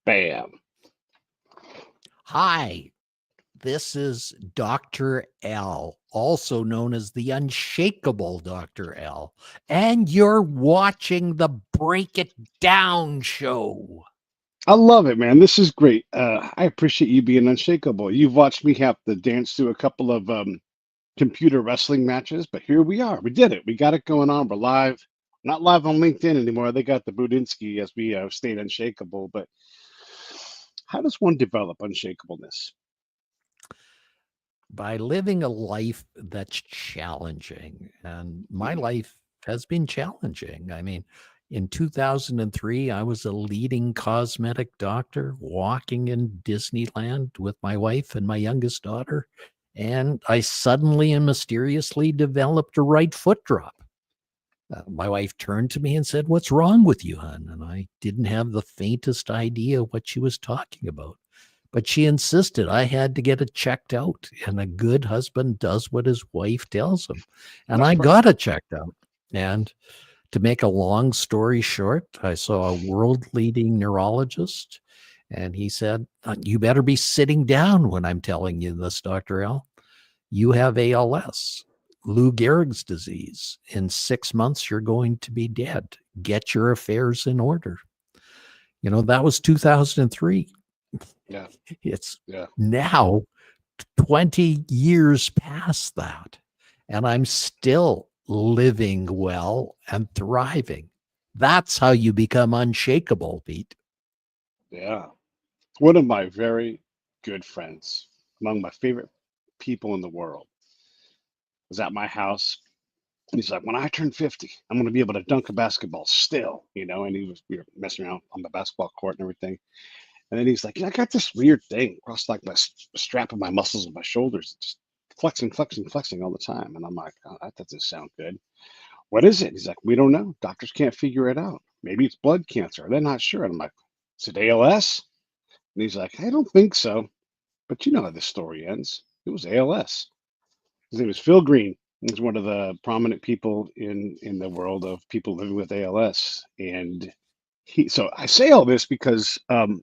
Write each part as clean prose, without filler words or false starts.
Bam. Hi, this is Dr. L, also known as the unshakable Dr. L, and you're watching the Break It Down show. I love it, man. This is great. I appreciate you being unshakable. You've watched me have to dance through a couple of computer wrestling matches, but here we are. We did it. We got it going on. We're live. Not live on LinkedIn anymore. They got the Budinsky as we stayed unshakable. But how does one develop unshakableness? By living a life that's challenging. And my Mhm. life has been challenging. I mean, in 2003, I was a leading cosmetic doctor walking in Disneyland with my wife and my youngest daughter. And I suddenly and mysteriously developed a right foot drop. My wife turned to me and said, "What's wrong with you, hon?" And I didn't have the faintest idea what she was talking about. But she insisted I had to get it checked out. And a good husband does what his wife tells him. And That's I right. got it checked out. And to make a long story short, I saw a world leading neurologist. And he said, "You better be sitting down when I'm telling you this, Dr. L. You have ALS, Lou Gehrig's disease. In 6 months, you're going to be dead. Get your affairs in order." That was 2003. Yeah. It's Yeah. now 20 years past that, and I'm still living well and thriving. That's how you become unshakable, Pete. Yeah. One of my very good friends, among my favorite people in the world, was at my house. And he's like, when I turn 50, I'm going to be able to dunk a basketball still, and we were messing around on the basketball court and everything. And then he's like, I got this weird thing across like my strap of my muscles of my shoulders, just flexing, flexing, flexing all the time. And I'm like, oh, that doesn't sound good. What is it? He's like, we don't know. Doctors can't figure it out. Maybe it's blood cancer. They're not sure. And I'm like, is it ALS? And he's like, I don't think so. But you know how this story ends. It was ALS. His name is Phil Green. He's one of the prominent people in the world of people living with ALS. And so I say all this because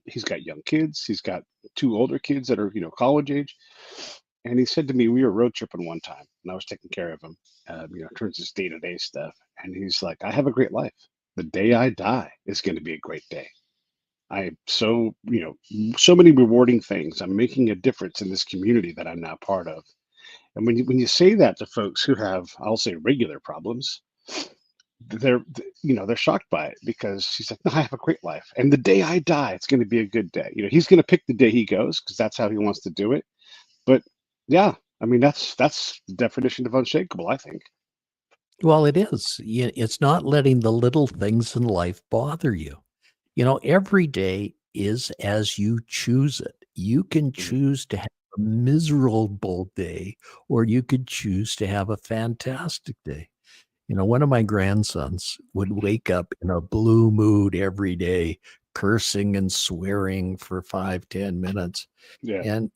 he's got young kids. He's got two older kids that are, college age. And he said to me, we were road tripping one time, and I was taking care of him, in terms of his day-to-day stuff. And he's like, I have a great life. The day I die is going to be a great day. I so, so many rewarding things. I'm making a difference in this community that I'm now part of. And when you say that to folks who have, I'll say, regular problems, they're shocked by it because she's like, no, I have a great life, and the day I die, it's going to be a good day. He's going to pick the day he goes because that's how he wants to do it. But yeah, I mean, that's the definition of unshakable, I think. Well, it is. It's not letting the little things in life bother you. Every day is as you choose it. You can Mhm. choose to have a miserable day, or you could choose to have a fantastic day. One of my grandsons would wake up in a blue mood every day, cursing and swearing for 5, 10 minutes. Yeah. And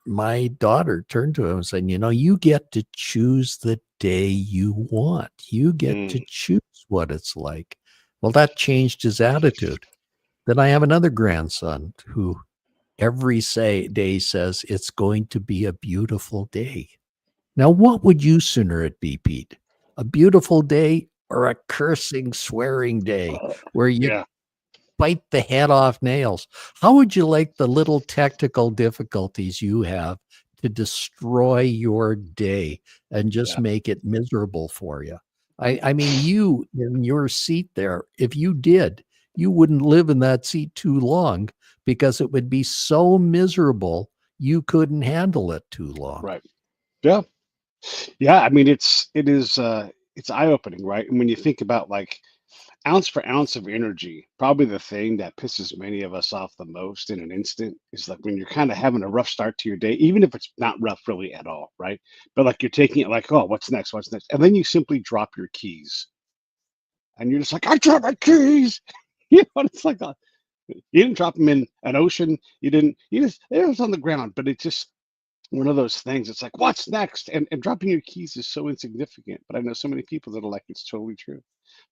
my daughter turned to him and said, you get to choose the day you want. You get to Mm. choose what it's like. Well, that changed his attitude. Then I have another grandson who day says it's going to be a beautiful day. Now, what would you sooner it be, Pete? A beautiful day or a cursing, swearing day where you Yeah. bite the head off nails? How would you like the little technical difficulties you have to destroy your day and just Yeah. make it miserable for you? I mean, you in your seat there, if you did, you wouldn't live in that seat too long because it would be so miserable you couldn't handle it too long. Right. Yeah. Yeah. I mean, it's eye-opening, right? And when you think about like ounce for ounce of energy, probably the thing that pisses many of us off the most in an instant is like when you're kind of having a rough start to your day, even if it's not rough really at all, right? But like you're taking it like, oh, what's next? What's next? And then you simply drop your keys and you're just like, I dropped my keys. It's like you didn't drop them in an ocean. You just, it was on the ground, but it's just one of those things. It's like, what's next? And dropping your keys is so insignificant, but I know so many people that are like, it's totally true.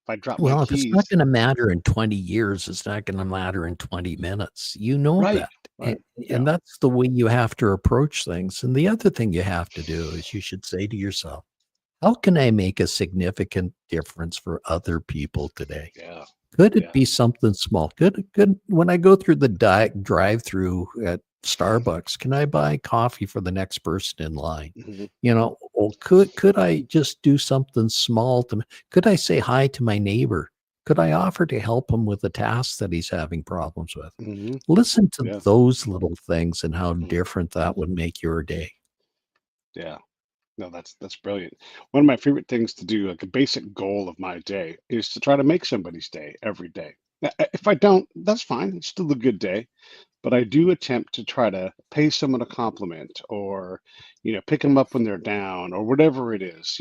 If I drop my Well, if it's not keys, gonna matter in 20 years, it's not gonna matter in 20 minutes. You know right, that. right, And yeah, that's the way you have to approach things. And the other thing you have to do is you should say to yourself, how can I make a significant difference for other people today? yeah, Could it yeah, be something small? Could when I go through the drive-through at Starbucks, can I buy coffee for the next person in line? hmm Or could I just do something small to could I say hi to my neighbor? Could I offer to help him with a task that he's having problems with? hmm Listen to yeah, those little things and how mhm, different that would make your day. yeah. No, that's brilliant. One of my favorite things to do, like a basic goal of my day, is to try to make somebody's day every day. If I don't, that's fine. It's still a good day. But I do attempt to try to pay someone a compliment or, pick them up when they're down or whatever it is,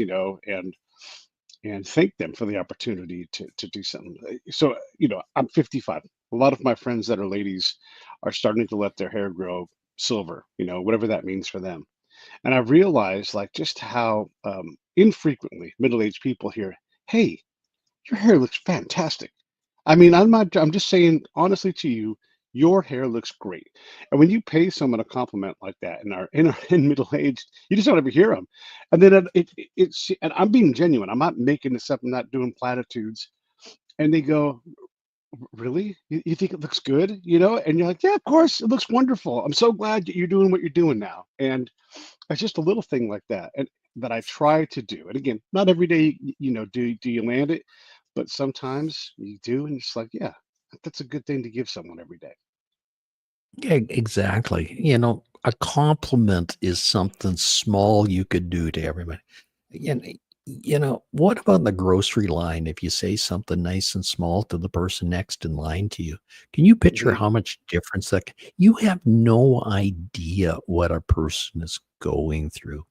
and thank them for the opportunity to do something. So, I'm 55. A lot of my friends that are ladies are starting to let their hair grow silver, whatever that means for them. And I realized like just how infrequently middle-aged people hear, "Hey, your hair looks fantastic." I mean, I'm just saying honestly to you, your hair looks great. And when you pay someone a compliment like that in middle aged, you just don't ever hear them. And then it's and I'm being genuine. I'm not making this up. I'm not doing platitudes. And they go, "Really? You think it looks good?" And you're like, "Yeah, of course, it looks wonderful. I'm so glad that you're doing what you're doing now." And it's just a little thing like that, and that I try to do. And again, not every day, do you land it, but sometimes you do, and it's like, yeah, that's a good thing to give someone every day. Yeah, exactly. A compliment is something small you could do to everybody. And, what about the grocery line? If you say something nice and small to the person next in line to you, can you picture Mhm. how much difference you have no idea what a person is going through.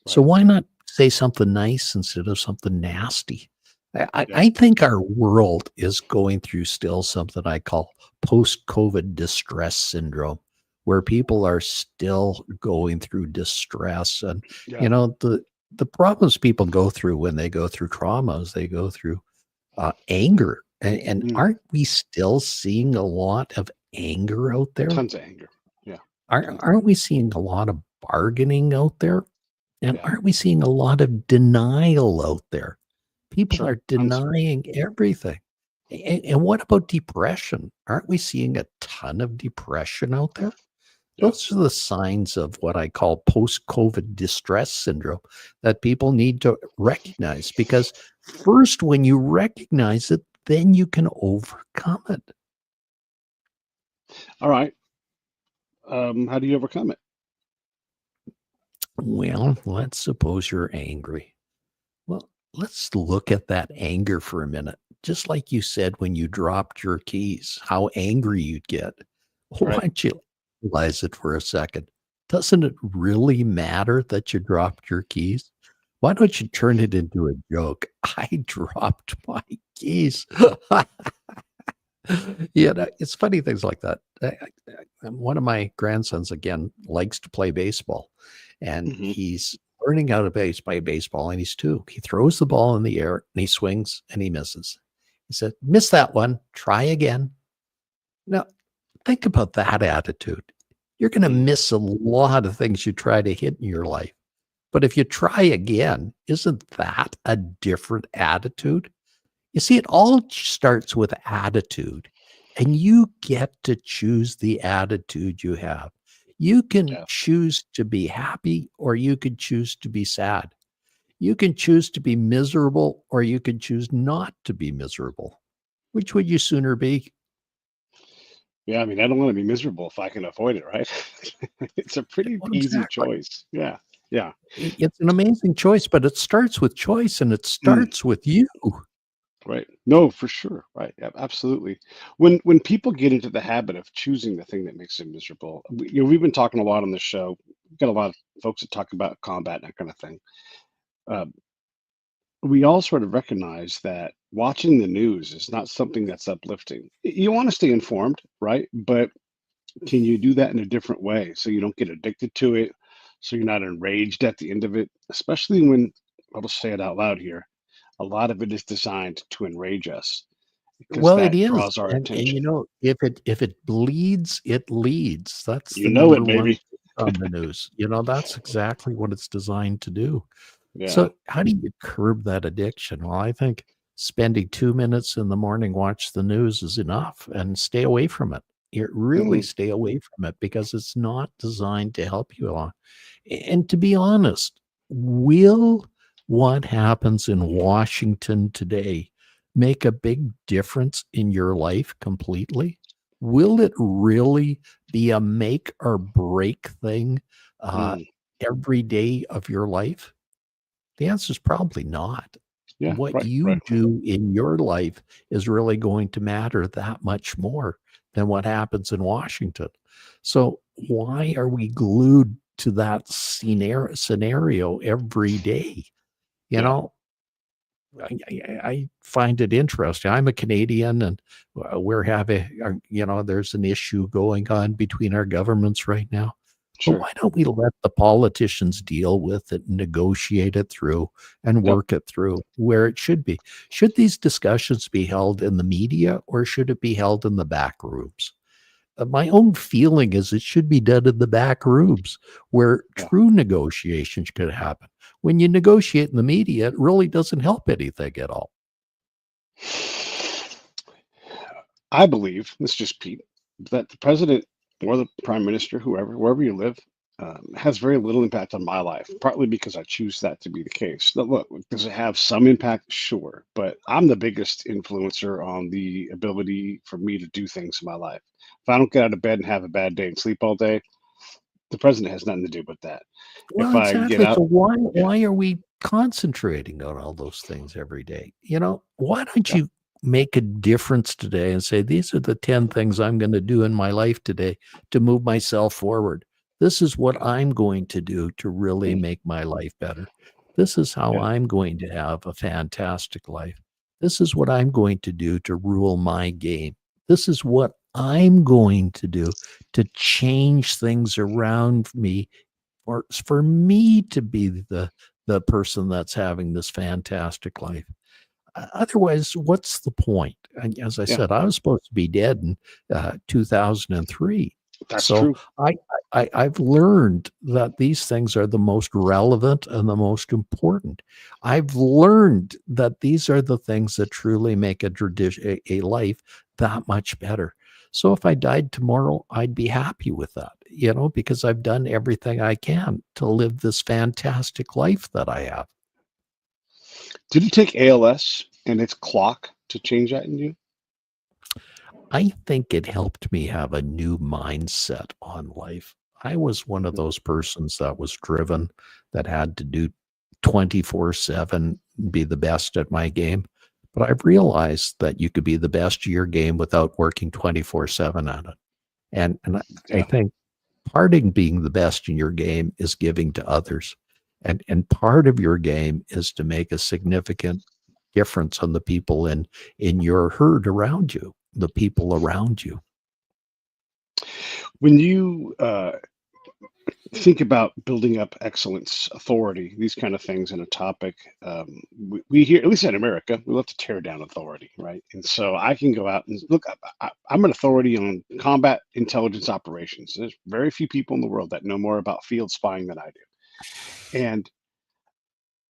So Right. why not say something nice instead of something nasty? Yep. I think our world is going through still something I call post-COVID distress syndrome, where people are still going through distress. And, Yeah. you know, the the problems people go through when they go through traumas, they go through anger. And Mm. aren't we still seeing a lot of anger out there? Tons of anger. Yeah. Tons of Aren't we seeing a lot of bargaining out there? And yeah. aren't we seeing a lot of denial out there? People Sure. are Tons. denying everything. And what about depression? Aren't we seeing a ton of depression out Yeah. there? Yeah. Those are the signs of what I call post COVID distress syndrome that people need to recognize because first, when you recognize it, then you can overcome it. All right. How do you overcome it? Well, let's suppose you're angry. Well, let's look at that anger for a minute. Just like you said when you dropped your keys, how angry you'd get. Why Right. don't you realize it for a second? Doesn't it really matter that you dropped your keys? Why don't you turn it into a joke? I dropped my keys. It's funny things like that. One of my grandsons, again, likes to play baseball, and Hmm. he's learning how to play baseball, and he's 2. He throws the ball in the air, and he swings, and he misses. He said, "Miss that one. Try again." Now, think about that attitude. You're gonna Mm. miss a lot of things you try to hit in your life, but if you try again, isn't that a different attitude? You see, it all starts with attitude, and you get to choose the attitude you have. You can Yeah. choose to be happy or you could choose to be sad. You can choose to be miserable or you can choose not to be miserable. Which would you sooner be? Yeah. I mean, I don't want to be miserable if I can avoid it, right? It's a pretty Well, easy exactly. choice. Yeah. Yeah. It's an amazing choice, but it starts with choice and it Mm. starts with you. Right. No, for sure. Right. Yeah, absolutely. When people get into the habit of choosing the thing that makes them miserable, we've been talking a lot on the show. We've got a lot of folks that talk about combat and that kind of thing. Uh, we all sort of recognize that watching the news is not something that's uplifting. You want to stay informed, right? But can you do that in a different way so you don't get addicted to it, so you're not enraged at the end of it, especially when I'll just say it out loud here. a lot of it is designed to enrage us because Well, it that is, draws our and attention. if it bleeds, it leads. That's You the know it, number one baby. thing on the news. That's exactly what it's designed to do. Yeah. So, how do you curb that addiction? Well, I think spending 2 minutes in the morning watch the news is enough, and stay away from it. You really Hmm. stay away from it because it's not designed to help you along. And to be honest, will what happens in Washington today make a big difference in your life completely? Will it really be a make or break thing uh, Mm. every day of your life? The answer is probably not. Yeah. What Right. you Right. do in your life is really going to matter that much more than what happens in Washington. So, why are we glued to that scenario every day? You Yeah. know, I find it interesting. I'm a Canadian, and we're having, there's an issue going on between our governments right now. But Sure. why don't we let the politicians deal with it, negotiate it through, and Yep. work it through where it should be? Should these discussions be held in the media or should it be held in the back rooms? My own feeling is it should be done in the back rooms where Yeah. true negotiations could happen. When you negotiate in the media, it really doesn't help anything at all. I believe, this is just Pete, that the president or the prime minister, whoever, wherever you live, has very little impact on my life, partly because I choose that to be the case. Now, look, does it have some impact? Sure. But I'm the biggest influencer on the ability for me to do things in my life. If I don't get out of bed and have a bad day and sleep all day, the president has nothing to do with that. If Well, I get exactly. out, So why yeah, why are we concentrating on all those things every day? Why don't yeah, you make a difference today and say these are the 10 things I'm going to do in my life today to move myself forward. This is what I'm going to do to really mm, make my life better. This is how yeah, I'm going to have a fantastic life. This is what I'm going to do to rule my game. This is what I'm going to do to change things around me for me to be the person that's having this fantastic life. Otherwise, what's the point? And as I yeah, said, I was supposed to be dead in 2003. that's So true. I've learned that these things are the most relevant and the most important. I've learned that these are the things that truly make a life that much better. So if I died tomorrow, I'd be happy with that, because I've done everything I can to live this fantastic life that I have. Did it take ALS and its clock to change that in you? I think it helped me have a new mindset on life. I was one of Mhm. those persons that was driven, that had to do 24/7, be the best at my game. But I've realized that you could be the best at your game without working 24/7 at it. And I Yeah. think part of being the best in your game is giving to others. And part of your game is to make a significant difference on the people in your herd around you, the people around you. When you think about building up excellence, authority, these kind of things in a topic, we hear, at least in America, we love to tear down authority, right? And so I can go out and look, I'm an authority on combat intelligence operations. There's very few people in the world that know more about field spying than I do. And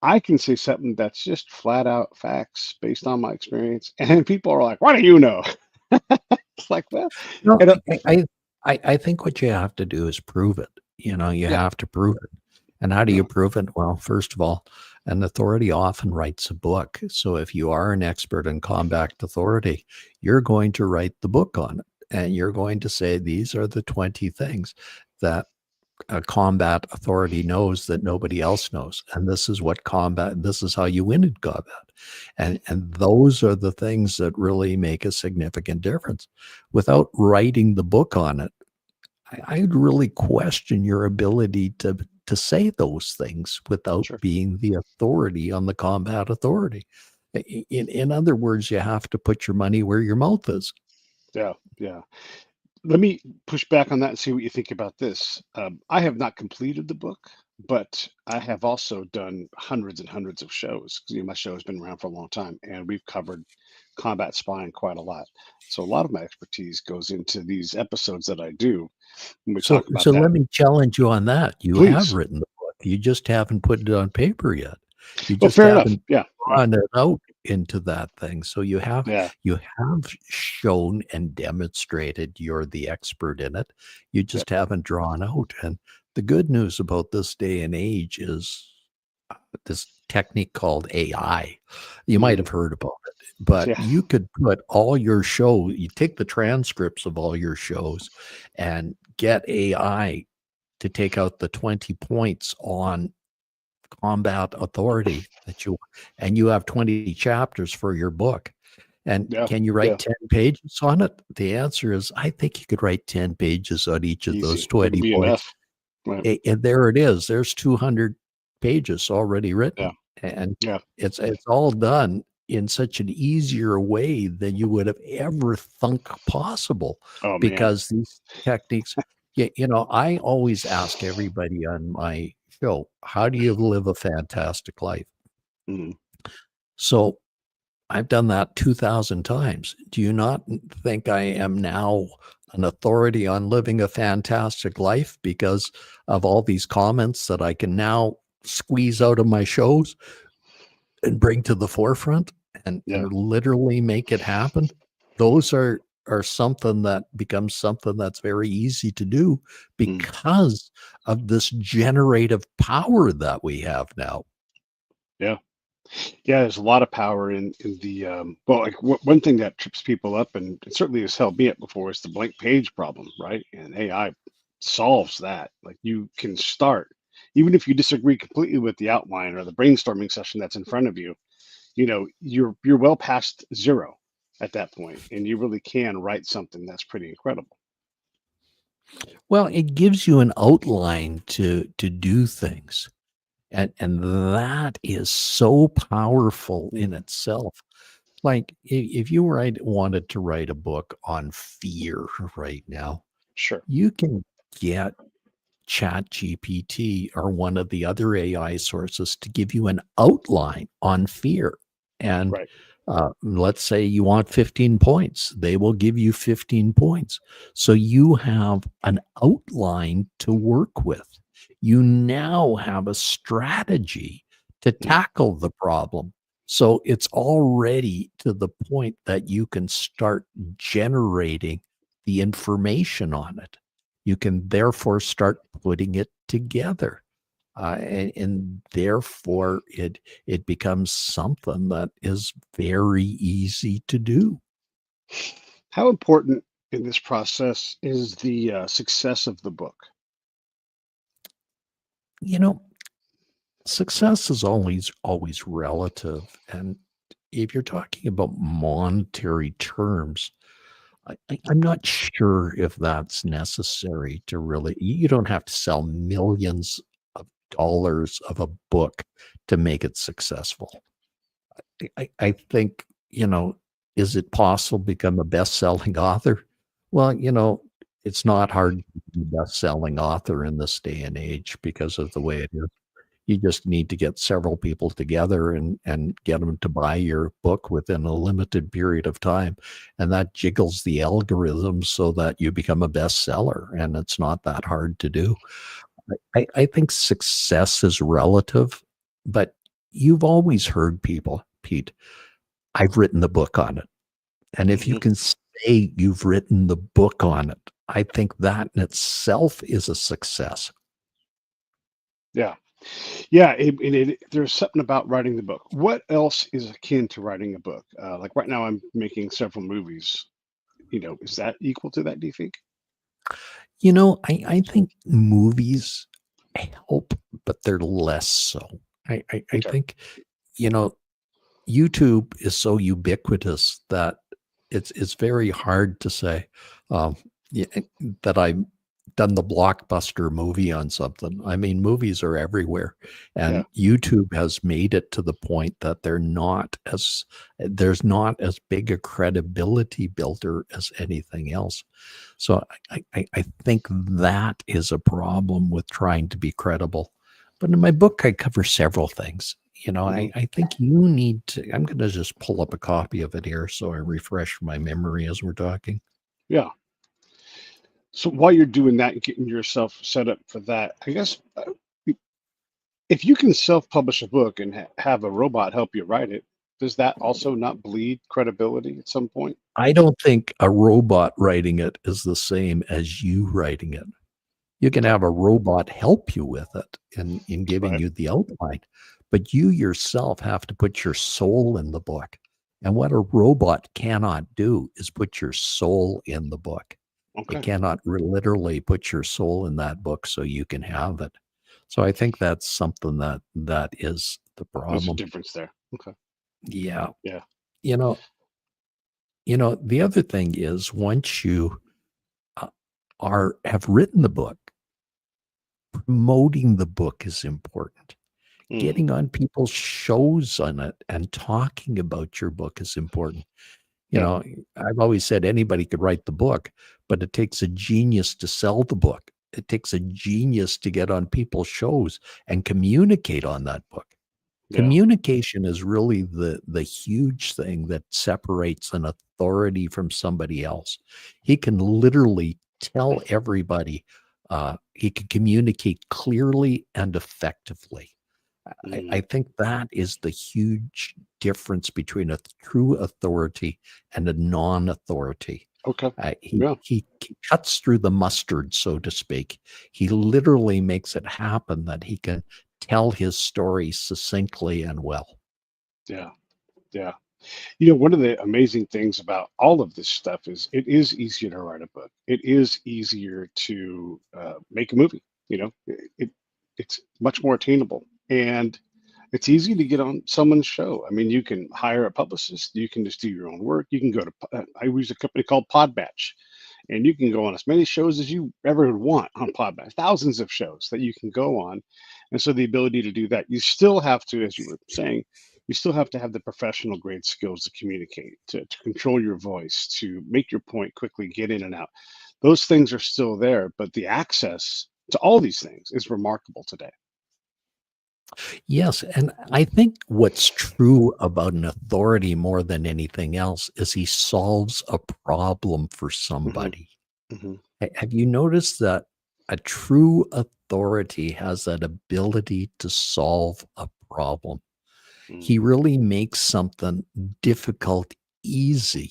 I can say something that's just flat out facts based on my experience. And people are like, what do you know? It's like, well, No, and, I think what you have to do is prove it. You yeah, have to prove it. And how do yeah, you prove it? Well, first of all, an authority often writes a book. So if you are an expert in combat authority, you're going to write the book on it. And you're going to say, these are the 20 things that a combat authority knows that nobody else knows. And this is how you win in combat. And those are the things that really make a significant difference. Without writing the book on it, I'd really question your ability to say those things without sure. being the authority on the combat authority. In other words, you have to put your money where your mouth is. Yeah, yeah. Let me push back on that and see what you think about this. I have not completed the book. But I have also done hundreds and hundreds of shows. 'Cause, my show has been around for a long time, and we've covered combat spying quite a lot. So a lot of my expertise goes into these episodes that I do when we So talk about so that. let me challenge you on that. You have Please. written the book. You just haven't put it on paper yet. You Well, just fair enough. haven't Yeah. Yeah. drawn it out into that thing. So Yeah. you have shown and demonstrated you're the expert in it. You Yeah. just haven't drawn out. And the good news about this day and age is this technique called AI. You might Mhm. have heard about it, but Yeah. you could put all your show, you take the transcripts of all your shows and get AI to take out the 20 points on combat authority that you and you have 20 chapters for your book. And Yeah. can you Yeah. write 10 pages on it? The answer is I think you could write 10 pages on each of those Easy. Wouldn't 20 be points. enough. Right. And there it is. There's 200 pages already Yeah. written, and Yeah. it's all done in such an easier way than you would have ever thunk possible, Oh man. because these techniques, I always ask everybody on my show, how do you live a fantastic life? Mhm. So I've done that 2,000 times. Do you not think I am now an authority on living a fantastic life because of all these comments that I can now squeeze out of my shows and bring to the forefront Yeah. and literally make it happen? Those are something that becomes something that's very easy to do Mm. because of this generative power that we have now. Yeah. Yeah, there's a lot of power in the well, like one thing that trips people up, and it certainly has held me up before, is the blank page problem, right? And AI solves that. Like, you can start, even if you disagree completely with the outline or the brainstorming session that's in front of you. You're well past zero at that point, and you really can write something that's pretty incredible. Well, it gives you an outline to do things. And that is so powerful in Mm. itself. Like if you wanted to write a book on fear right now, Sure. you can get Chat GPT or one of the other AI sources to give you an outline on fear. And Right. let's say you want 15 points, they will give you 15 points. So you have an outline to work with. You now have a strategy to Mm. tackle the problem. So it's already to the point that you can start generating the information on it. You can therefore start putting it together. And therefore it becomes something that is very easy to do. How important in this process is the success of the book? You know, success is always relative. And if you're talking about monetary terms, I'm not sure if that's necessary to really. You don't have to sell millions of dollars of a book to make it successful. I think, is it possible to become a best-selling author? Well, it's not hard to be a best-selling author in this day and age because of the way it is. You just need to get several people together and get them to buy your book within a limited period of time, and that jiggles the algorithm so that you become a bestseller, and it's not that hard to do. I think success is relative, but you've always heard people, Pete, I've written the book on it. And if you Hmm. can say you've written the book on it, I think that in itself is a success. Yeah. Yeah, there's something about writing the book. What else is akin to writing a book? Like right now, I'm making several movies. Is that equal to that? Do you think? I think movies help, but they're less so. I Okay. think, you know, YouTube is so ubiquitous that it's very hard to say um, yeah, that I've done the blockbuster movie on something. I mean, movies are everywhere, Yeah. and YouTube has made it to the point that there's not as big a credibility builder as anything else. So I think that is a problem with trying to be credible. But in my book, I cover several things. Hmm. I think you need to, I'm going to just pull up a copy of it here so I refresh my memory as we're talking. Yeah. So while you're doing that and getting yourself set up for that, I guess if you can self-publish a book and have a robot help you write it, does that also not bleed credibility at some point? I don't think a robot writing it is the same as you writing it. You can Okay. have a robot help you with it in giving Right. you the outline, but you yourself have to put your soul in the book. And what a robot cannot do is put your soul in the book. It Okay. cannot literally put your soul in that book so you can have it. So I think that's something that is the There's a problem. difference there. Okay. Yeah. Yeah. You know, the other thing is once you uh, have written the book, promoting the book is important. Mm. Getting on people's shows on it and talking about your book is important. You Yeah. know, I've always said anybody could write the book, but it takes a genius to sell the book. It takes a genius to get on people's shows and communicate on that book. Yeah. Communication is really the huge thing that separates an authority from somebody else. He can literally tell everybody, he can communicate clearly and effectively. I Mm. think that is the huge difference between a true authority and a non-authority. Okay. He Yeah. he cuts through the mustard, so to speak. He literally makes it happen that he can tell his story succinctly and well. Yeah. Yeah. One of the amazing things about all of this stuff is it is easier to write a book. It is easier to make a movie. It's much more attainable, and it's easy to get on someone's show. I mean, you can hire a publicist. You can just do your own work. You can go to. I use a company called Podbatch, and you can go on as many shows as you ever would want on Podmatch, thousands of shows that you can go on. And so the ability to do that, you still have to, as you were saying, you still have to have the professional grade skills to communicate, to control your voice, to make your point quickly, get in and out. Those things are still there, but the access to all these things is remarkable today. Yes, and I think what's true about an authority more than anything else is he solves a problem for Hmm. somebody. Hmm. Have you noticed that a true authority has that ability to solve a problem? He Hmm. really makes something difficult easy.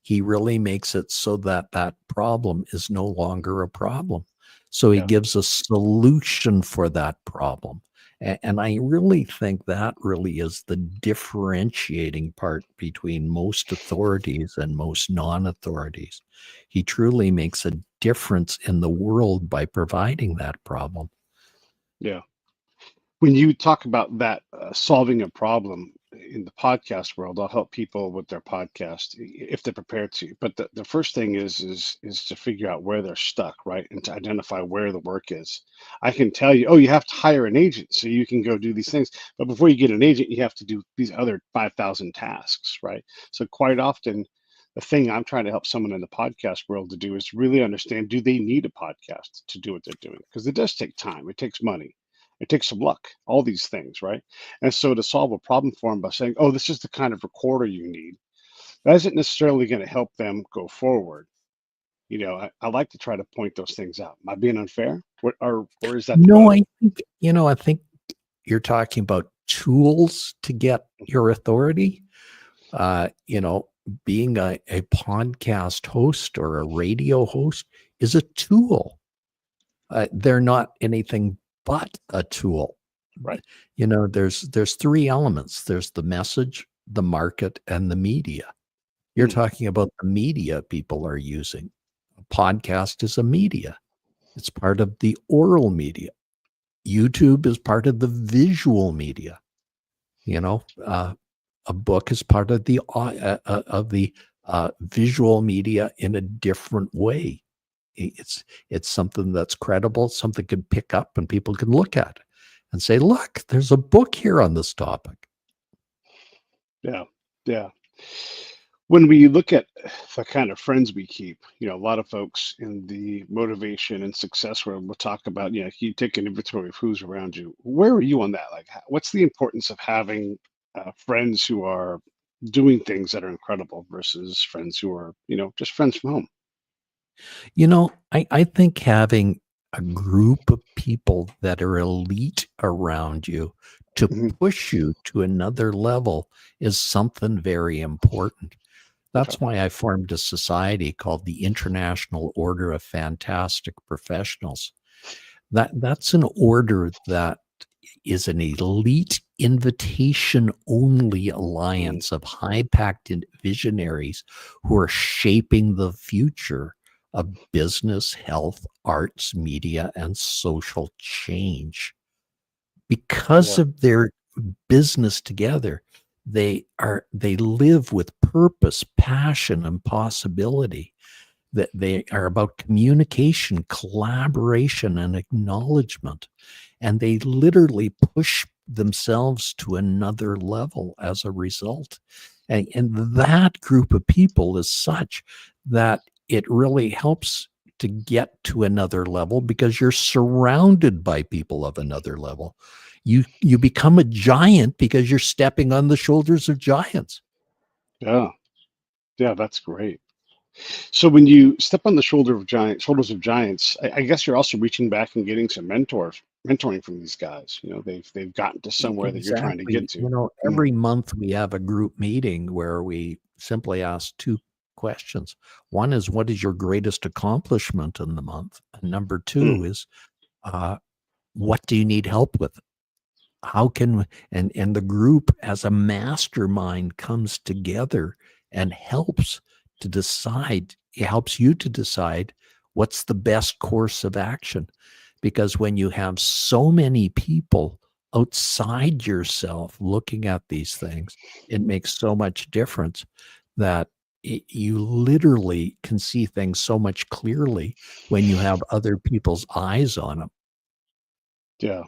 He really makes it so that that problem is no longer a problem. So he Yeah. gives a solution for that problem. And I really think that really is the differentiating part between most authorities and most non authorities. He truly makes a difference in the world by providing that problem. Yeah. When you talk about that solving a problem in the podcast world, I'll help people with their podcast if they're prepared to. But the first thing is to figure out where they're stuck, right? And to identify where the work is. I can tell you, oh, you have to hire an agent so you can go do these things. But before you get an agent, you have to do these other 5,000 tasks, right? So quite often, the thing I'm trying to help someone in the podcast world to do is really understand, do they need a podcast to do what they're doing? Because it does take time, it takes money, it takes some luck, all these things, right? And so to solve a problem for them by saying, oh, this is the kind of recorder you need, that isn't necessarily going to help them go forward. I like to try to point those things out. Am I being unfair? Or is that the No, motive? I think you're talking about tools to get your authority. Uh, you know, being a podcast host or a radio host is a tool. They're not anything but a tool. Right. There's three elements. There's the message, the market, and the media. You're Mm, talking about the media people are using. A podcast is a media. It's part of the oral media. YouTube is part of the visual media. You know, a book is part of the visual media in a different way. It's something that's credible, something can pick up and people can look at and say, "Look, there's a book here on this topic." yeah. Yeah. When we look at the kind of friends we keep, a lot of folks in the motivation and success world will talk about, you take an inventory of who's around you. Where are you on that? Like, what's the importance of having friends who are doing things that are incredible versus friends who are, just friends from home? I think having a group of people that are elite around you to Hmm. push you to another level is something very important. Okay. That's why I formed a society called the International Order of Fantastic Professionals. That's an order that is an elite invitation only Mm. alliance of high packed visionaries who are shaping the future of business, health, arts, media, and social change. Because Yeah. of their business together, they live with purpose, passion, and possibility. That they are about communication, collaboration, and acknowledgement. And they literally push themselves to another level as a result. And that group of people is such that it really helps to get to another level because you're surrounded by people of another level. You become a giant because you're stepping on the shoulders of giants. Yeah. Yeah. That's great. So when you step on the shoulders of giants, I guess you're also reaching back and getting some mentoring from these guys. They've gotten to somewhere that you're trying to get Exactly. to. Mm. Every month we have a group meeting where we simply ask two questions. One is, what is your greatest accomplishment in the month? And number Mm. two is, uh, what do you need help with? How can and the group as a mastermind comes together and helps you to decide what's the best course of action, because when you have so many people outside yourself looking at these things, it makes so much difference that you literally can see things so much clearly when you have other people's eyes on them. Yeah.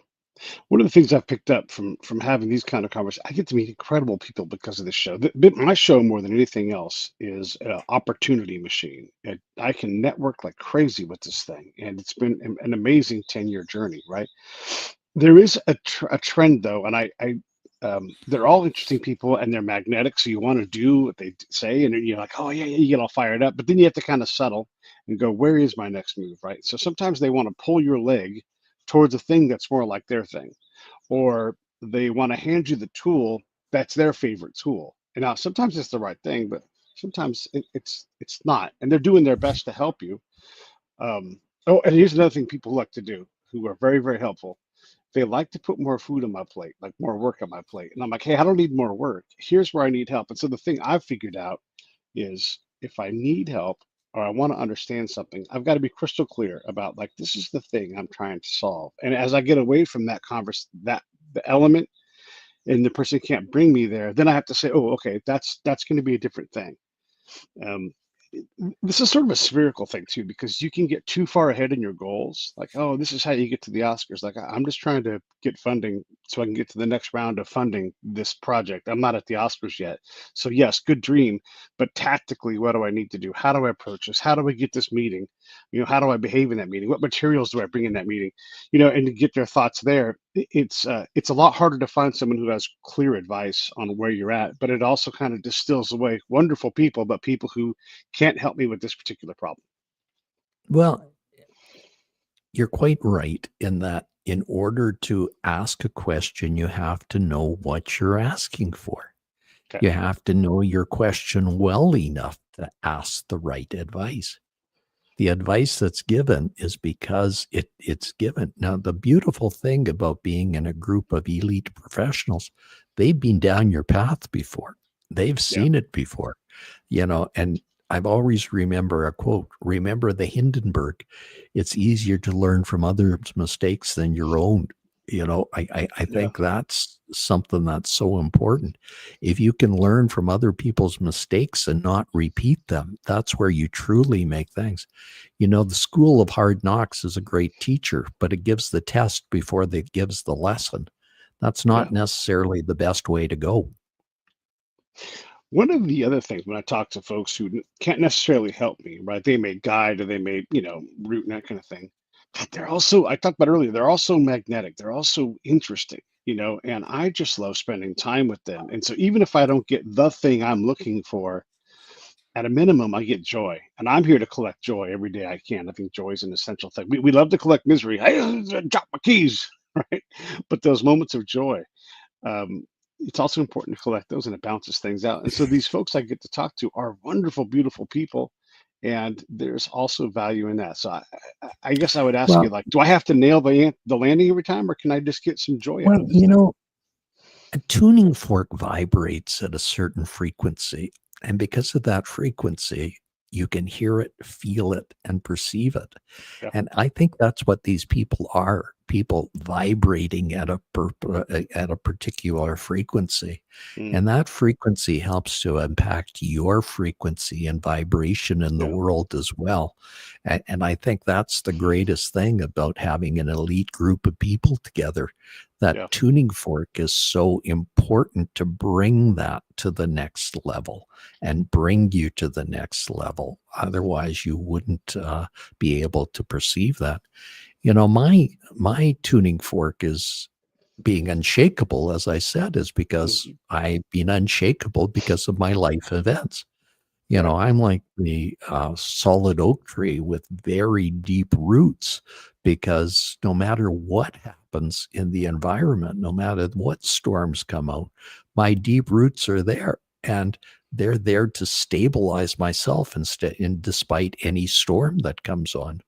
One of the things I've picked up from having these kind of conversations, I get to meet incredible people because of this show. My show, more than anything else, is an opportunity machine. And I can network like crazy with this thing, and it's been an amazing 10-year journey. Right? There is a trend though, and they're all interesting people and they're magnetic. So you want to do what they say, and then you're like, oh yeah, yeah, you get all fired up. But then you have to kind of settle and go, where is my next move? Right? So sometimes they want to pull your leg towards a thing that's more like their thing, or they want to hand you the tool that's their favorite tool. And now sometimes it's the right thing, but sometimes it's not, and they're doing their best to help you. Oh, and here's another thing people like to do, who are very, very helpful. They like to put more food on my plate, like more work on my plate. And I'm like, hey, I don't need more work. Here's where I need help. And so the thing I've figured out is, if I need help or I want to understand something, I've got to be crystal clear about, like, this is the thing I'm trying to solve. And as I get away from that the element, and the person can't bring me there, then I have to say, oh, okay, that's going to be a different thing. Um, this is sort of a spherical thing too, because you can get too far ahead in your goals. Like, oh, this is how you get to the Oscars. Like, I'm just trying to get funding so I can get to the next round of funding this project. I'm not at the Oscars yet. So yes, good dream, but tactically, what do I need to do? How do I approach this? How do I get this meeting? How do I behave in that meeting? What materials do I bring in that meeting? And to get their thoughts there, it's a lot harder to find someone who has clear advice on where you're at, but it also kind of distills away wonderful people, but people who can't help me with this particular problem. Well, you're quite right in that in order to ask a question, you have to know what you're asking for. Okay. You have to know your question well enough to ask the right advice. The advice that's given is because it's given. Now, the beautiful thing about being in a group of elite professionals, they've been down your path before. They've Yeah. seen it before, and I've always remember a quote, remember the Hindenburg, it's easier to learn from others' mistakes than your own. I Yeah. think that's something that's so important. If you can learn from other people's mistakes and not repeat them, that's where you truly make things. The school of hard knocks is a great teacher, but it gives the test before it gives the lesson. That's Yeah. not necessarily the best way to go. One of the other things when I talk to folks who can't necessarily help me, right? They may guide or they may, root and that kind of thing. But they're also, I talked about earlier, they're also magnetic. They're also interesting, and I just love spending time with them. And so even if I don't get the thing I'm looking for, at a minimum, I get joy. And I'm here to collect joy every day I can. I think joy is an essential thing. We love to collect misery. Hey, drop my keys, right? But those moments of joy, um, it's also important to collect those and it balances things out. And so these folks I get to talk to are wonderful, beautiful people. And there's also value in that. So I guess I would ask you, Well, like, do I have to nail the landing every time, or can I just get some joy out well, of this thing? a tuning fork vibrates at a certain frequency. And because of that frequency, you can hear it, feel it, and perceive it. Yeah. And I think that's what these people are, people vibrating at at a particular frequency. Mm, And that frequency helps to impact your frequency and vibration in the yeah. world as well. And I think that's the greatest thing about having an elite group of people together. That Yeah. tuning fork is so important to bring that to the next level and bring you to the next level. Otherwise, you wouldn't be able to perceive that. My tuning fork is being unshakable, as I said, is because Mhm. I've been unshakable because of my life events. Right. I'm like the solid oak tree with very deep roots because no matter what happens in the environment, no matter what storms come out, my deep roots are there and they're there to stabilize myself and despite any storm that comes on.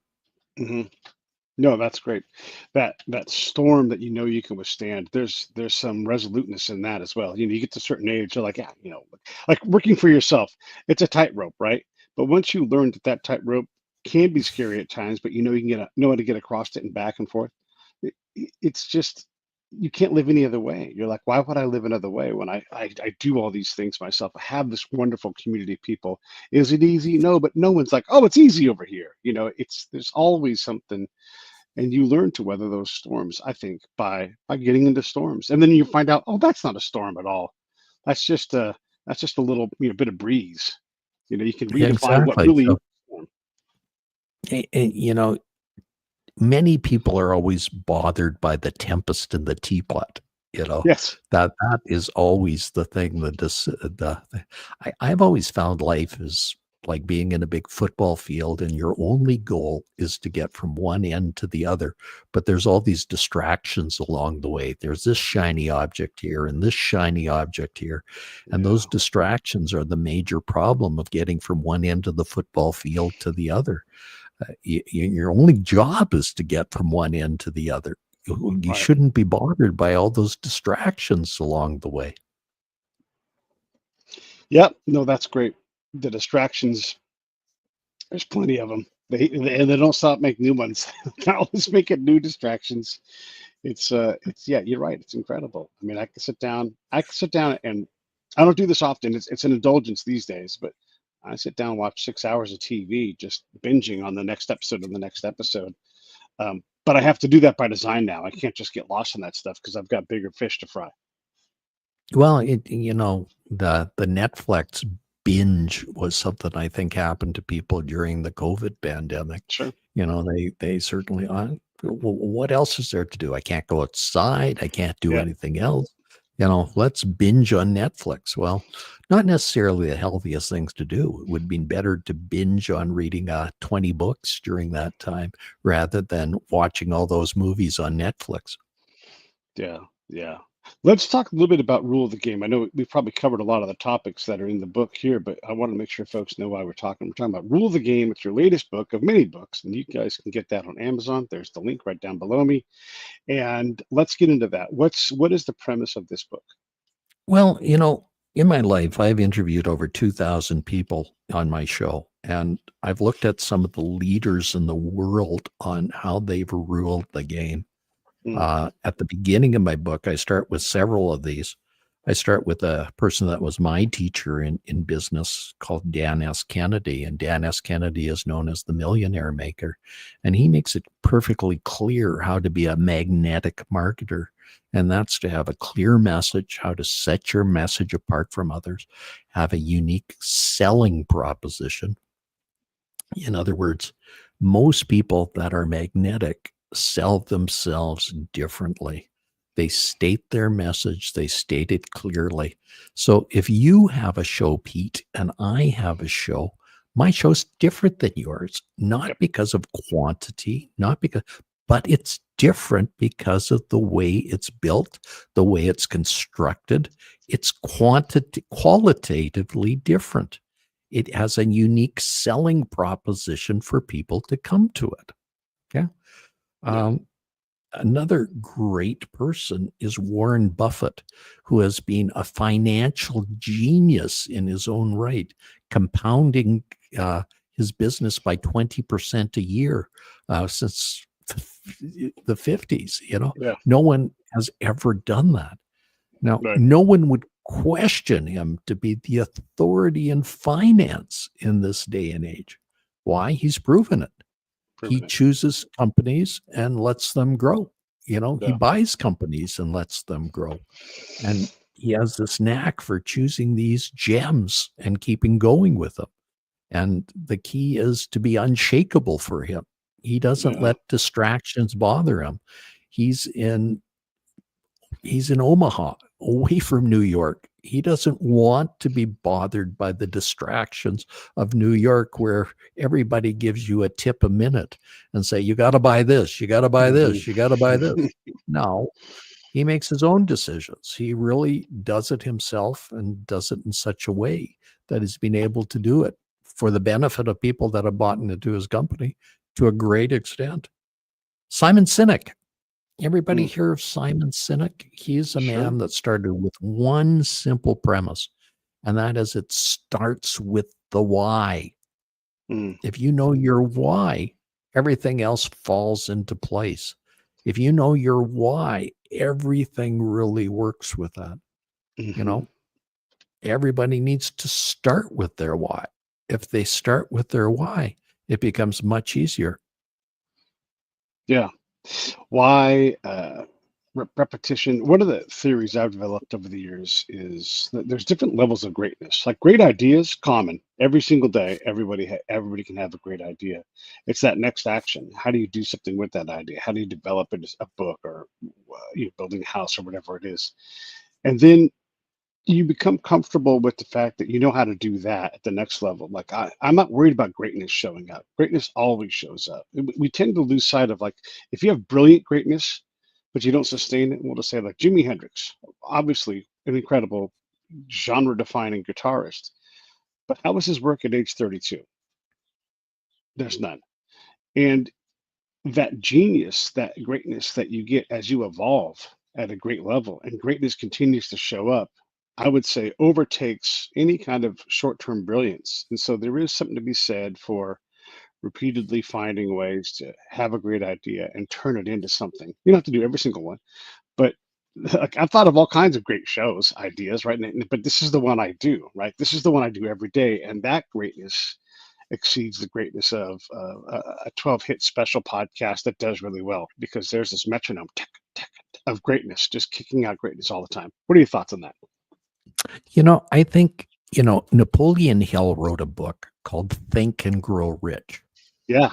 Hmm. No, that's great. That storm that you can withstand. There's some resoluteness in that as well. You get to a certain age, you're like, yeah, like working for yourself. It's a tightrope, right? But once you learn that tightrope can be scary at times, but you can know how to get across it and back and forth. It's just you can't live any other way. You're like, why would I live another way when I do all these things myself? I have this wonderful community of people. Is it easy? No, but no one's like, oh, it's easy over here. It's there's always something, and you learn to weather those storms, I think, by getting into storms, and then you find out, oh, that's not a storm at all. that's just a that's just a little bit of breeze. You can redefine what Exactly. really is So, a storm. a- a- you know, many people are always bothered by the tempest in the teapot. Yes. That is always the thing. I've always found life is like being in a big football field, and your only goal is to get from one end to the other. But there's all these distractions along the way. There's this shiny object here and this shiny object here, and Yeah. those distractions are the major problem of getting from one end of the football field to the other. Your only job is to get from one end to the other. You Right. shouldn't be bothered by all those distractions along the way. Yep. No, that's great. The distractions, there's plenty of them. And they don't stop making new ones. They're always making new distractions. It's yeah, you're right. It's incredible. I mean, I can sit down and I don't do this often. It's an indulgence these days, but I sit down and watch 6 hours of TV, just binging on the next episode of the next episode. But I have to do that by design now. I can't just get lost in that stuff because I've got bigger fish to fry. Well, the Netflix binge was something I think happened to people during the COVID pandemic. Sure. They certainly what else is there to do? I can't go outside. I can't do Yeah. anything else. Let's binge on Netflix. Well, not necessarily the healthiest things to do. It would have been better to binge on reading 20 books during that time rather than watching all those movies on Netflix. Yeah. Yeah. Let's talk a little bit about rule of the game. I know we've probably covered a lot of the topics that are in the book here, but I want to make sure folks know why we're talking. We're talking about Rule of the Game. It's your latest book of many books, and you guys can get that on Amazon. There's the link right down below me. And let's get into that. What is the premise of this book? Well, in my life, I've interviewed over 2,000 people on my show, and I've looked at some of the leaders in the world on how they've ruled the game. Mm, At the beginning of my book, I start with several of these. I start with a person that was my teacher in business called Dan S. Kennedy. And Dan S. Kennedy is known as the millionaire maker. And he makes it perfectly clear how to be a magnetic marketer. And that's to have a clear message, how to set your message apart from others, have a unique selling proposition. In other words, most people that are magnetic sell themselves differently. They state their message, they state it clearly. So if you have a show, Pete, and I have a show, my show's different than yours, not Yep. because of quantity, not because, but it's different because of the way it's built, the way it's constructed. It's qualitatively different. It has a unique selling proposition for people to come to it. Okay. Yeah. Another great person is Warren Buffett, who has been a financial genius in his own right, compounding his business by 20% a year since the 50s. Yeah. No one has ever done that. Now, Right. no one would question him to be the authority in finance in this day and age. Why? He's proven it. He Proving it. chooses companies and lets them grow. He Yeah. buys companies and lets them grow. And he has this knack for choosing these gems and keeping going with them. And the key is to be unshakable for him. He doesn't Yeah. let distractions bother him. He's in he's in Omaha, away from New York. He doesn't want to be bothered by the distractions of New York, where everybody gives you a tip a minute and say, you got to buy this, you got to buy Mhm. this, you got to buy this. No, he makes his own decisions. He really does it himself and does it in such a way that he's been able to do it for the benefit of people that have bought into his company to a great extent. Simon Sinek. Everybody Mm. hear of Simon Sinek? He's a Sure. man that started with one simple premise, and that is it starts with the why. Mm. If you know your why, everything else falls into place. If you know your why, everything really works with that. You Hmm. know, everybody needs to start with their why. If they start with their why, it becomes much easier. Yeah. Why repetition? One of the theories I've developed over the years is that there's different levels of greatness. Like great ideas, common every single day. Everybody can have a great idea. It's that next action. How do you do something with that idea? How do you develop it as a book or building a house or whatever it is? And then you become comfortable with the fact that you know how to do that at the next level. Like I'm not worried about greatness showing up. Greatness always shows up. We tend to lose sight of, like, if you have brilliant greatness, but you don't sustain it. We'll just say like Jimi Hendrix, obviously an incredible genre-defining guitarist, but how was his work at age 32? There's none. And that genius, that greatness that you get as you evolve at a great level, and greatness continues to show up, I would say overtakes any kind of short-term brilliance. And so there is something to be said for repeatedly finding ways to have a great idea and turn it into something. You don't have to do every single one, but like I've thought of all kinds of great shows, ideas, right? But this is the one I do, right? This is the one I do every day, and that greatness exceeds the greatness of a 12 hit special podcast that does really well, because there's this metronome tick, tick, of greatness just kicking out greatness all the time. What are your thoughts on that? I think, Napoleon Hill wrote a book called Think and Grow Rich. Yeah,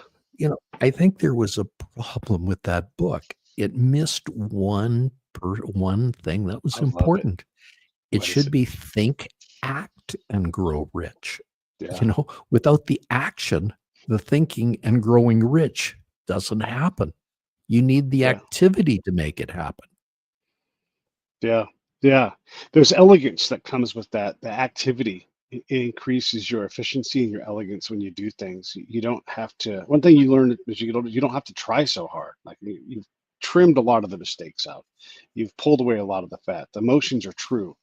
I think there was a problem with that book. It missed one thing that was I love it. important. It What is should it? be think, act, and grow rich. Yeah, Without the action, the thinking and growing rich doesn't happen. You need the yeah, activity to make it happen. yeah, yeah. There's elegance that comes with that. The activity, it increases your efficiency and your elegance when you do things. You don't have to. One thing you learn as you get older, you don't have to try so hard. Like you've trimmed a lot of the mistakes out. You've pulled away a lot of the fat. The emotions are true.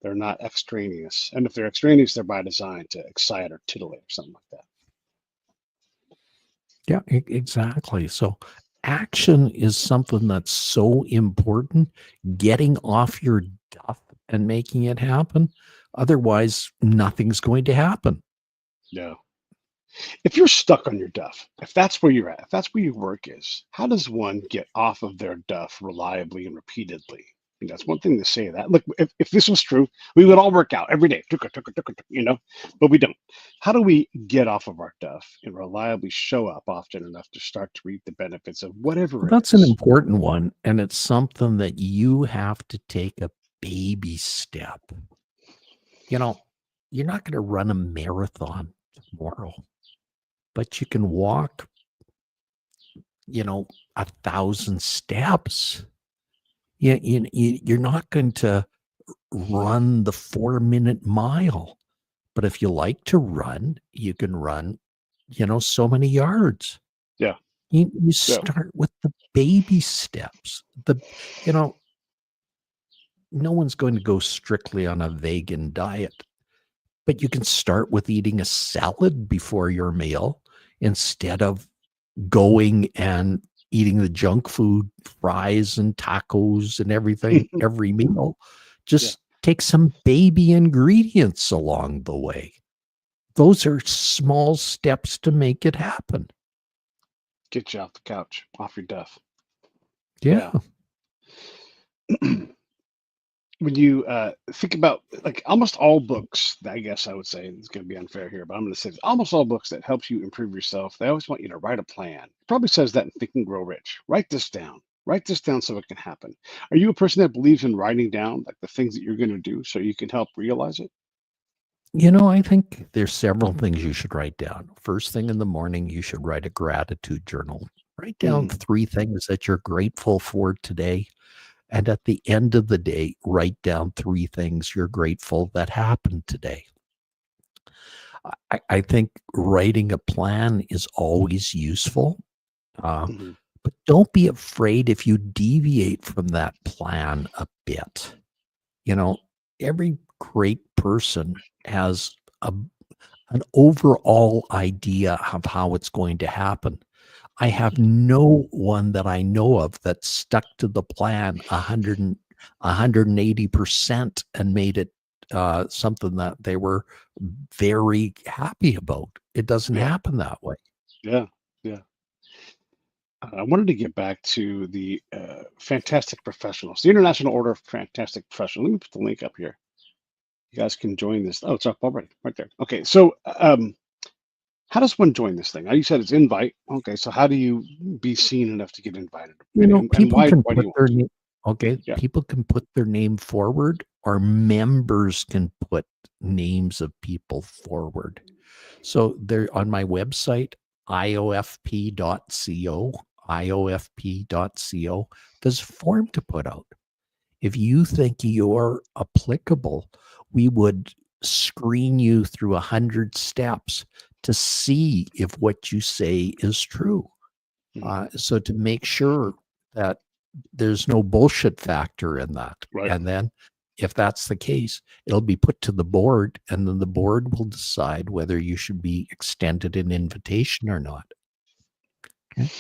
They're not extraneous. And if they're extraneous, they're by design to excite or titillate or something like that. Yeah, exactly. So action is something that's so important. Getting off your duff and making it happen. Otherwise, nothing's going to happen. Yeah. If you're stuck on your duff, if that's where you're at, if that's where your work is, how does one get off of their duff reliably and repeatedly? That's one thing to say that. Look, if this was true, we would all work out every day, but we don't. How do we get off of our duff and reliably show up often enough to start to reap the benefits of whatever Well, it that's an is? important one. And it's something that you have to take a baby step. You're not going to run a marathon tomorrow, but you can walk, 1,000 steps. You're not going to run the 4-minute mile. But if you like to run, you can run, so many yards. Yeah, You yeah. start with the baby steps. No one's going to go strictly on a vegan diet, but you can start with eating a salad before your meal instead of going and eating the junk food, fries and tacos and everything every meal. Yeah. Just take some baby ingredients along the way. Those are small steps to make it happen. Get you off the couch, off your duff. Yeah. Yeah. When you think about like almost all books, I guess I would say it's going to be unfair here, but I'm going to say this, almost all books that helps you improve yourself, they always want you to write a plan. It probably says that in Think and Grow Rich. Write this down. Write this down so it can happen. Are you a person that believes in writing down like the things that you're going to do so you can help realize it? I think there's several things you should write down. First thing in the morning, you should write a gratitude journal. Write down Mm, 3 things that you're grateful for today. And at the end of the day, write down 3 things you're grateful that happened today. I think writing a plan is always useful, uh, mhm, but don't be afraid if you deviate from that plan a bit. You know, every great person has a, an overall idea of how it's going to happen. I mhm. have no one that I know of that stuck to the plan 180% and made it something that they were very happy about. It doesn't Yeah, happen that way. yeah, yeah. I wanted to get back to the Fantastic Professionals, the International Order of Fantastic Professionals. Let me put the link up here. You guys can join this. Oh, it's up already, right there. Okay, so how does one join this thing? Now you said it's invite. Okay, so how do you be seen enough to get invited? And People can why do put you want their to? name. Okay, Yeah. people can put their name forward, or members can put names of people forward. So they're on my website, IOFP.co, IOFP.co. There's a form to put out. If you think you're applicable, we would screen you through 100 steps to see if what you say is true. Mhm. So to make sure that there's no bullshit factor in that. Right. And then if that's the case, it'll be put to the board, and then the board will decide whether you should be extended an invitation or not. Okay.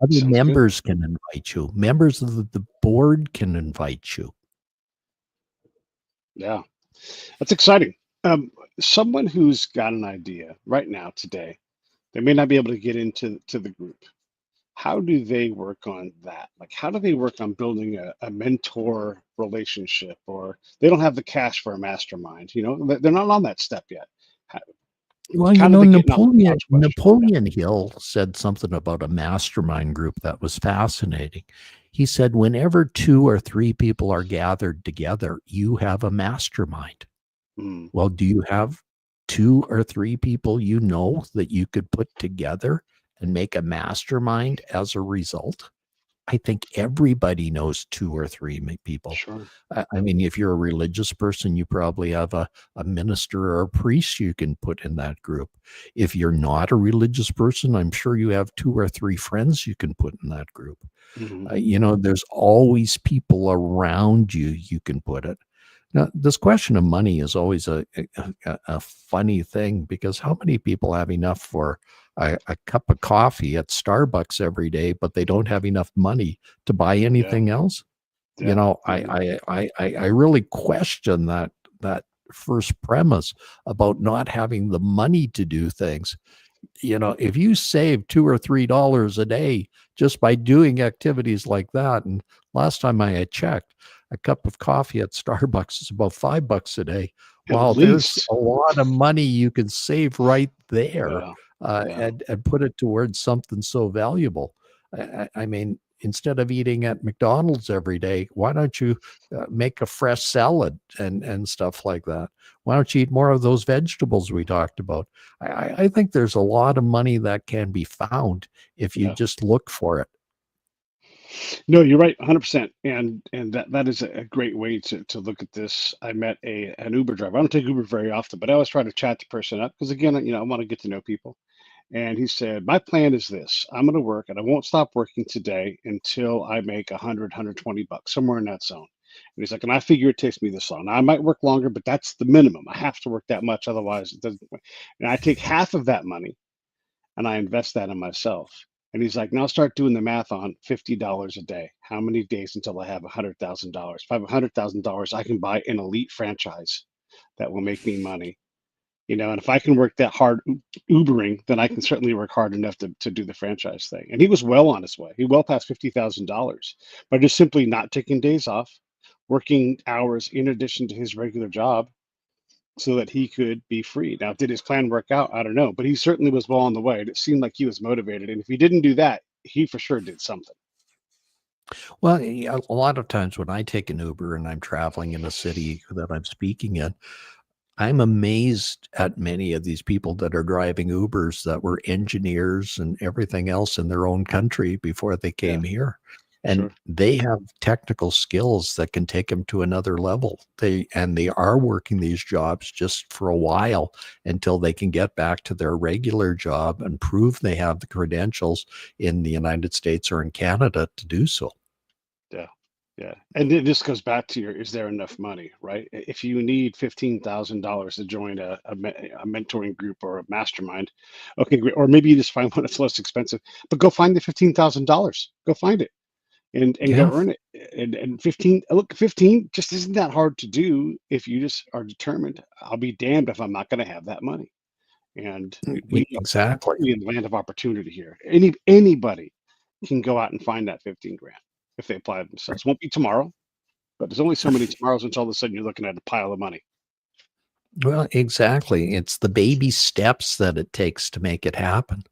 Other Sounds good. members can invite you. Members of the board can invite you. Yeah, that's exciting. Someone who's got an idea right now today, they may not be able to get into the group. How do they work on that? Like, how do they work on building a mentor relationship, or they don't have the cash for a mastermind? They're not on that step yet. How, Well, how do they get off the Napoleon couch question? Yeah. Napoleon Hill said something about a mastermind group that was fascinating. He said, whenever 2 or 3 people are gathered together, you have a mastermind. Mm, Well, do you have 2 or 3 people that you could put together and make a mastermind as a result? I think everybody knows 2 or 3 people. sure. I mean, if you're a religious person, you probably have a minister or a priest you can put in that group. If you're not a religious person, I'm sure you have 2 or 3 friends you can put in that group. Hmm. There's always people around you can put it. Now, this question of money is always a funny thing, because how many people have enough for a cup of coffee at Starbucks every day, but they don't have enough money to buy Yeah. anything else? You Yeah. know, Yeah. I really question that first premise about not having the money to do things. You know, if you save $2 or $3 a day just by doing activities like that, and last time I had checked, a cup of coffee at Starbucks is about $5 a day. At Wow, there's least. a lot of money you can save right there, Yeah. Yeah. and put it towards something so valuable. I mean, instead of eating at McDonald's every day, why don't you make a fresh salad and stuff like that? Why don't you eat more of those vegetables we talked about? I think there's a lot of money that can be found if you Yeah. just look for it. No, you're right, 100%. And that is a great way to look at this. I met an Uber driver. I don't take Uber very often, but I always try to chat the person up because again, I want to get to know people. And he said, "My plan is this. I'm going to work and I won't stop working today until I make 120 bucks, somewhere in that zone." And he's like, "And I figure it takes me this long. Now, I might work longer, but that's the minimum. I have to work that much. Otherwise, it doesn't." And I take half of that money and I invest that in myself. And he's like, "Now start doing the math on $50 a day. How many days until I have $100,000? If I have $100,000, I can buy an elite franchise that will make me money. And if I can work that hard Ubering, then I can certainly work hard enough to do the franchise thing." And he was well on his way. He well past $50,000 by just simply not taking days off, working hours in addition to his regular job so that he could be free. Now, did his plan work out? I don't know, but he certainly was well on the way. It seemed like he was motivated. And if he didn't do that, he for sure did something. Well, a lot of times when I take an Uber and I'm traveling in a city that I'm speaking in, I'm amazed at many of these people that are driving Ubers that were engineers and everything else in their own country before they Yeah, came here. And sure. they have technical skills that can take them to another level. They are working these jobs just for a while until they can get back to their regular job and prove they have the credentials in the United States or in Canada to do so. Yeah. Yeah. And this goes back to is there enough money, right? If you need $15,000 to join a mentoring group or a mastermind, okay, great. Or maybe you just find one that's less expensive, but go find the $15,000. Go find it and go Yeah, earn it. And 15, look, 15 just isn't that hard to do if you just are determined. I'll be damned if I'm not going to have that money. And we are exactly. in the land of opportunity here. Anybody can go out and find that 15 grand if they apply themselves. Won't be tomorrow, but there's only so many tomorrows until all of a sudden you're looking at a pile of money. Well, exactly. It's the baby steps that it takes to make it happen.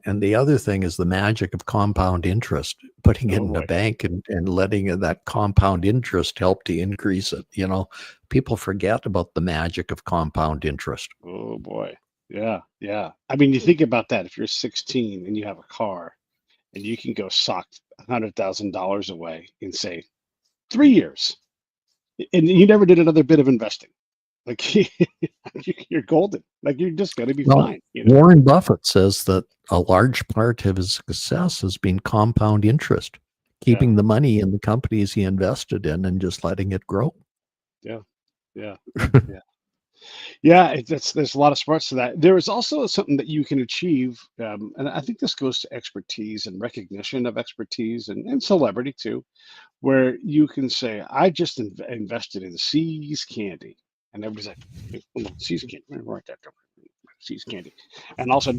And the other thing is the magic of compound interest, putting it Oh in a boy. bank and letting that compound interest help to increase it. You know, people forget about the magic of compound interest. Oh boy. Yeah. Yeah. I mean, you think about that. If you're 16 and you have a car and you can go sock $100,000 away in say 3 years, and you never did another bit of investing, like you're golden. Like you're just going to be Well, fine. Warren Buffett says that a large part of his success has been compound interest, Yeah. keeping the money in the companies he invested in and just letting it grow. Yeah. Yeah. Yeah. Yeah, there's a lot of smarts to that. There is also something that you can achieve, and I think this goes to expertise and recognition of expertise and celebrity too, where you can say, "I just invested in See's Candy," and everybody's like, "Oh, See's Candy, write that down. See's Candy," and also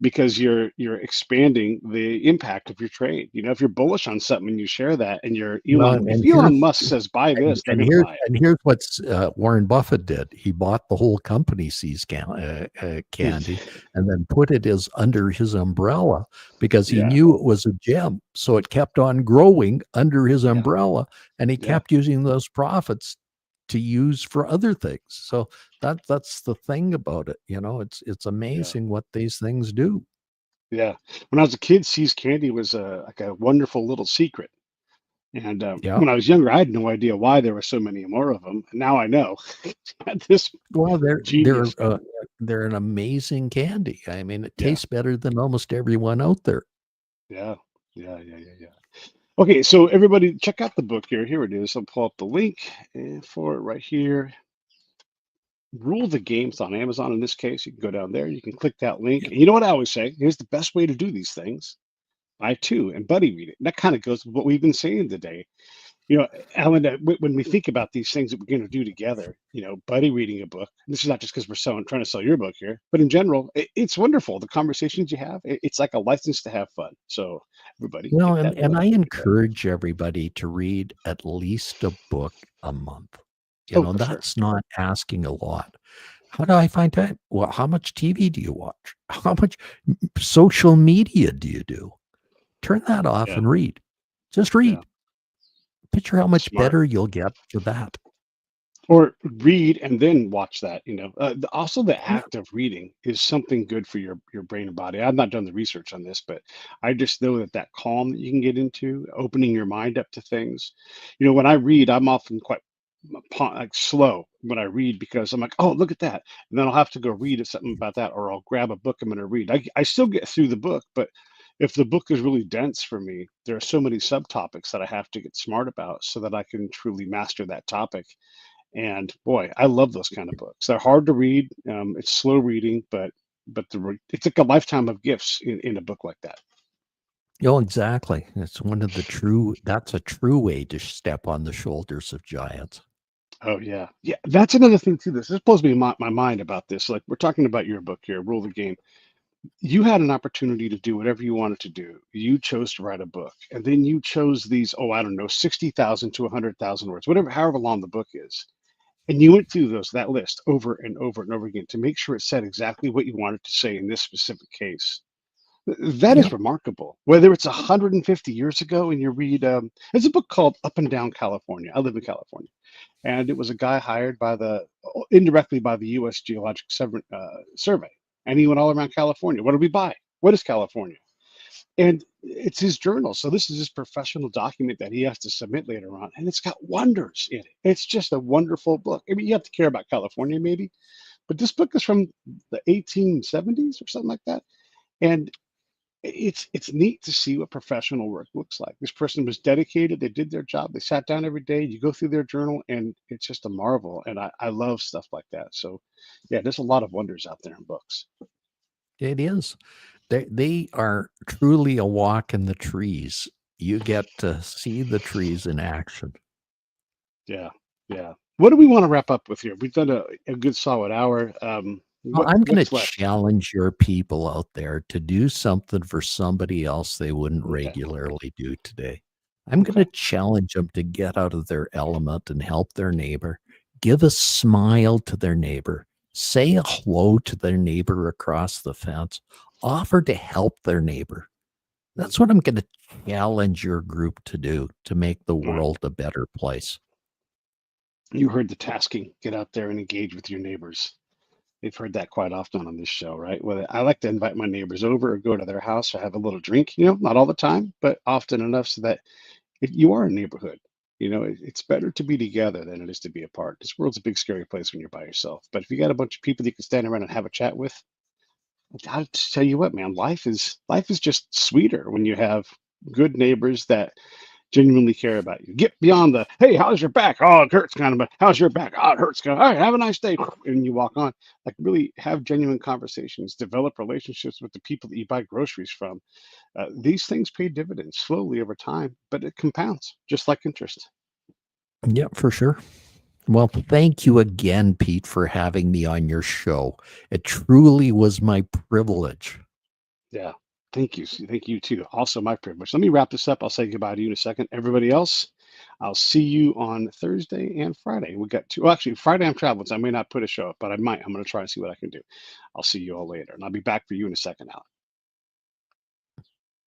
because you're expanding the impact of your trade. If you're bullish on something and you share that, and Well, if and Elon Musk says buy And this, they're and going to here's buy and here's what's Warren Buffett did. He bought the whole company, it. Candy, and then put it as under his umbrella because he Yeah, knew it was a gem. So it kept on growing under his yeah, umbrella, and he yeah, kept using those profits to use for other things. So that's the thing about it. It's yeah. amazing what these things do. Yeah. When I was a kid, See's Candy was like a wonderful little secret. And Yeah. when I was younger, I had no idea why there were so many more of them. Now I know. This Well, they're they're genius. uh, they're an amazing candy. I mean, it Yeah. tastes better than almost everyone out there. Yeah. Yeah. Yeah. Yeah. Yeah. Okay. So everybody check out the book here. Here it is. I'll pull up the link for it right here. Rule the Games on Amazon. In this case, you can go down there. You can click that link. And you know what I always say? Here's the best way to do these things. Buy two and buddy read it. And that kind of goes with what we've been saying today. You know, Alan, when we think about these things that we're going to do together, you know, Buddy reading a book, this is not just because we're trying to sell your book here, but in general, it's wonderful. The conversations you have, it's like a license to have fun. So everybody Well, get that and book. I encourage everybody to read at least a book a month. Oh, for sure. That's not asking a lot. How do I find time? Well, how much TV do you watch? How much social media do you do? Turn that off Yeah. and read. Just Yeah. read. Picture how much Smart. better you'll get for that. Or read and then watch that, you know. Also, the Yeah. act of reading is something good for your brain and body. I've not done the research on this, but I just know that that calm that you can get into, opening your mind up to things. You know, when I read, I'm often quite like slow when I read because I'm like, oh, look at that, and then I'll have to go read something about that, or I'll grab a book I'm going to read. I still get through the book, but if the book is really dense for me, there are so many subtopics that I have to get smart about so that I can truly master that topic. And boy, I love those kind of books. They're hard to read. It's slow reading, but it's like a lifetime of gifts in a book like that. Oh, exactly. That's a true way to step on the shoulders of giants. Oh yeah, yeah. That's another thing too. This blows me my mind about this. Like we're talking about your book here, Rule the Game. You had an opportunity to do whatever you wanted to do. You chose to write a book, and then you chose these. Oh, I don't know, 60,000 to 100,000 words, whatever, however long the book is. And you went through that list over and over and over again to make sure it said exactly what you wanted to say in this specific case. That is Yep. remarkable. Whether it's 150 years ago and you read, there's a book called Up and Down California. I live in California, and it was a guy hired by indirectly by the U.S. Geologic Survey, and he went all around California. What do we buy? What is California? And it's his journal. So this is his professional document that he has to submit later on, and it's got wonders in it. It's just a wonderful book. I mean, you have to care about California maybe, but this book is from the 1870s or something like that, and it's neat to see what professional work looks like. This person was dedicated. They did their job. They sat down every day. You go through their journal, and it's just a marvel. And I love stuff like that. So, yeah, there's a lot of wonders out there in books. It is. They are truly a walk in the trees. You get to see the trees in action. Yeah, yeah. What do we want to wrap up with here? We've done a good solid hour. Well, I'm going to What's left? challenge your people out there to do something for somebody else they wouldn't Okay, regularly do today. I'm going okay. to challenge them to get out of their element and help their neighbor. Give a smile to their neighbor. Say a hello to their neighbor across the fence. Offer to help their neighbor. That's what I'm going to challenge your group to do to make the All right. world a better place. You heard the tasking. Get out there and engage with your neighbors. They've heard that quite often on this show, right? Well, I like to invite my neighbors over or go to their house or have a little drink, you know, not all the time, but often enough so that if you are a neighborhood, you know, it's better to be together than it is to be apart. This world's a big, scary place when you're by yourself. But if you got a bunch of people that you can stand around and have a chat with, I'll just tell you what, man, life is just sweeter when you have good neighbors that genuinely care about you. Get beyond the, hey, how's your back? Oh, it hurts kind of, but how's your back? Oh, it hurts kind of. All right, have a nice day. And you walk on. Like really have genuine conversations, develop relationships with the people that you buy groceries from. These things pay dividends slowly over time, but it compounds just like interest. Yeah, for sure. Well, thank you again, Pete, for having me on your show. It truly was my privilege. Yeah. Thank you. Thank you too. Also, my privilege. Let me wrap this up. I'll say goodbye to you in a second. Everybody else, I'll see you on Thursday and Friday. We got two. Well, actually, Friday I'm traveling, so I may not put a show up, but I might. I'm going to try and see what I can do. I'll see you all later, and I'll be back for you in a second, Alex.